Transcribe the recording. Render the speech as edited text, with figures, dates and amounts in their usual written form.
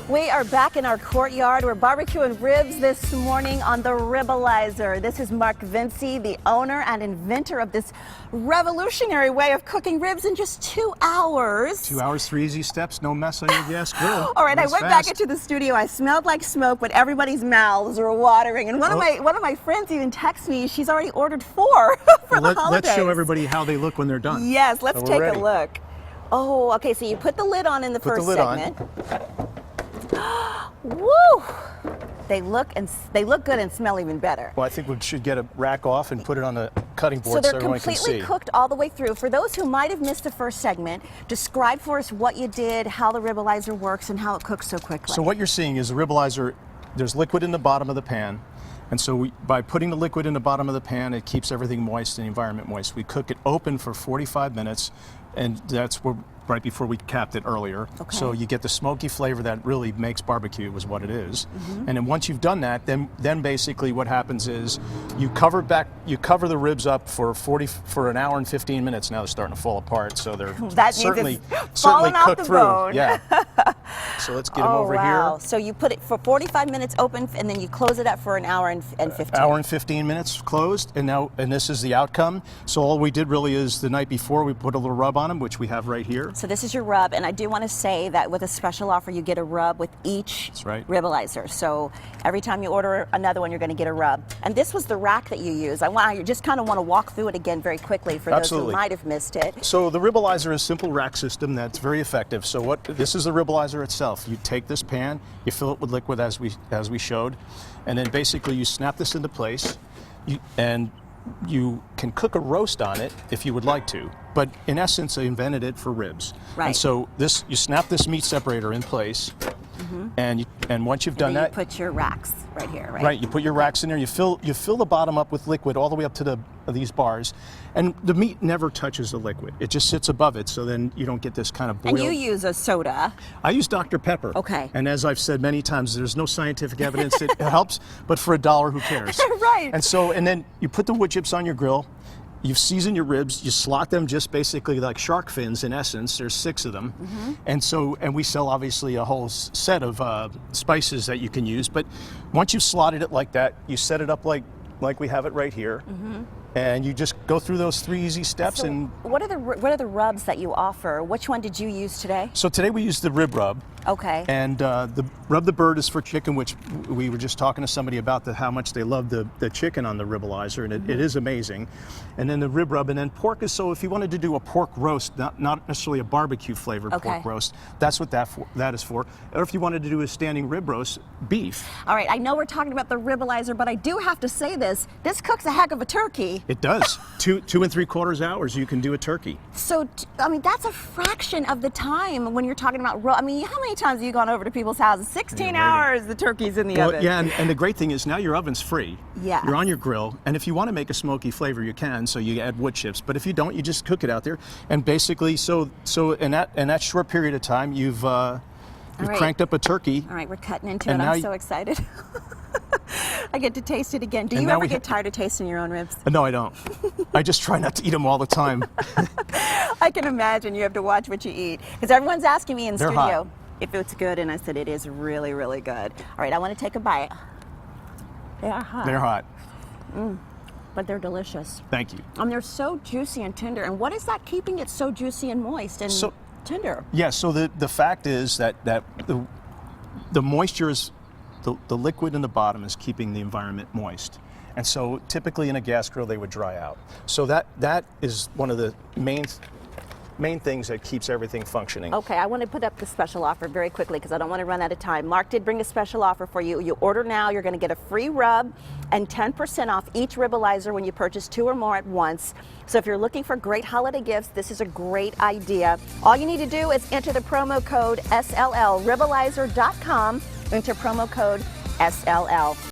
We are back in our courtyard. We're barbecuing ribs this morning on the Ribalizer. This is Mark Vinci, the owner and inventor of this revolutionary way of cooking ribs in just 2 hours. 2 hours, 3 easy steps, no mess on your gas grill. All right, I went back into the studio. I smelled like smoke, but everybody's mouths were watering. And one of my friends even texted me. She's already ordered 4 for the holidays. Let's show everybody how they look when they're done. Yes, let's take a look. Oh, okay. So you put the lid on in the first segment. Woo! They look good and smell even better. Well, I think we should get a rack off and put it on the cutting board so so everyone can see. They're completely cooked all the way through. For those who might have missed the first segment, describe for us what you did, how the Ribalizer works, and how it cooks so quickly. So what you're seeing is the Ribalizer, there's liquid in the bottom of the pan. And so by putting the liquid in the bottom of the pan, it keeps everything moist and the environment moist. We cook it open for 45 minutes, and that's right before we capped it earlier. Okay. So you get the smoky flavor that really makes barbecue, is what it is. Mm-hmm. And then once you've done that, then basically what happens is you cover the ribs up for an hour and 15 minutes. Now they're starting to fall apart, so they're certainly cooked through. Bone. Yeah. So let's get them over here. So you put it for 45 minutes open, and then you close it up for an hour and 15. Hour and 15 minutes closed, and this is the outcome. So all we did really is the night before we put a little rub on them, which we have right here. So this is your rub, and I do want to say that with a special offer, you get a rub with each Ribalizer. So every time you order another one, you're going to get a rub. And this was the rack that you use. I just kind of want to walk through it again very quickly for those who might have missed it. So the Ribalizer is a simple rack system that's very effective. So this is the Ribalizer itself. You take this pan, you fill it with liquid as we showed, and then basically you snap this into place, and you can cook a roast on it if you would like to, but in essence, I invented it for ribs. Right. And so you snap this meat separator in place, and once you've done that, you put your racks right here, right? Right. You put your racks in there. You fill the bottom up with liquid all the way up to these bars, and the meat never touches the liquid. It just sits above it, so then you don't get this kind of boil. And you use a soda. I use Dr. Pepper. Okay. And as I've said many times, there's no scientific evidence it helps, but for $1, who cares? Right. And then you put the wood chips on your grill. You season your ribs, you slot them just basically like shark fins in essence. There's 6 of them. And we sell obviously a whole set of spices that you can use. But once you've slotted it like that, you set it up like we have it right here. And you just go through those 3 easy steps. So what are the rubs that you offer? Which one did you use today? So today we used the rib rub. Okay. And the rub the bird is for chicken, which we were just talking to somebody about how much they love the chicken on the Ribalizer, and it is amazing. And then the rib rub, and then pork is, so if you wanted to do a pork roast, not necessarily a barbecue flavored pork roast, that's what that is for. Or if you wanted to do a standing rib roast, beef. All right, I know we're talking about the Ribalizer, but I do have to say this cooks a heck of a turkey. It does. 2 and 3/4 hours you can do a turkey. So, I mean, that's a fraction of the time when you're talking about, how many times have you gone over to people's houses? 16 hours, the turkey's in the oven. Yeah, and the great thing is now your oven's free. Yeah. You're on your grill, and if you want to make a smoky flavor, you can, so you add wood chips. But if you don't, you just cook it out there. And basically, so in that short period of time, you've cranked up a turkey. All right, we're cutting into it. I'm so excited. I get to taste it again. Do you ever get tired of tasting your own ribs? No, I don't. I just try not to eat them all the time. I can imagine you have to watch what you eat. Because everyone's asking me in They're studio hot. if it's good, and I said it is really, really good. All right, I want to take a bite. They are hot. They're hot. But they're delicious. Thank you. And they're so juicy and tender. And what is that keeping it so juicy and moist and tender? Yeah, so the fact is that the moisture is, the liquid in the bottom is keeping the environment moist. And so typically in a gas grill they would dry out. So that is one of the main things that keeps everything functioning. Okay, I want to put up the special offer very quickly because I don't want to run out of time. Mark did bring a special offer for you. You order now, you're going to get a free rub and 10% off each Ribalizer when you purchase 2 or more at once. So if you're looking for great holiday gifts, this is a great idea. All you need to do is enter the promo code SLL, Ribalizer.com, enter promo code SLL.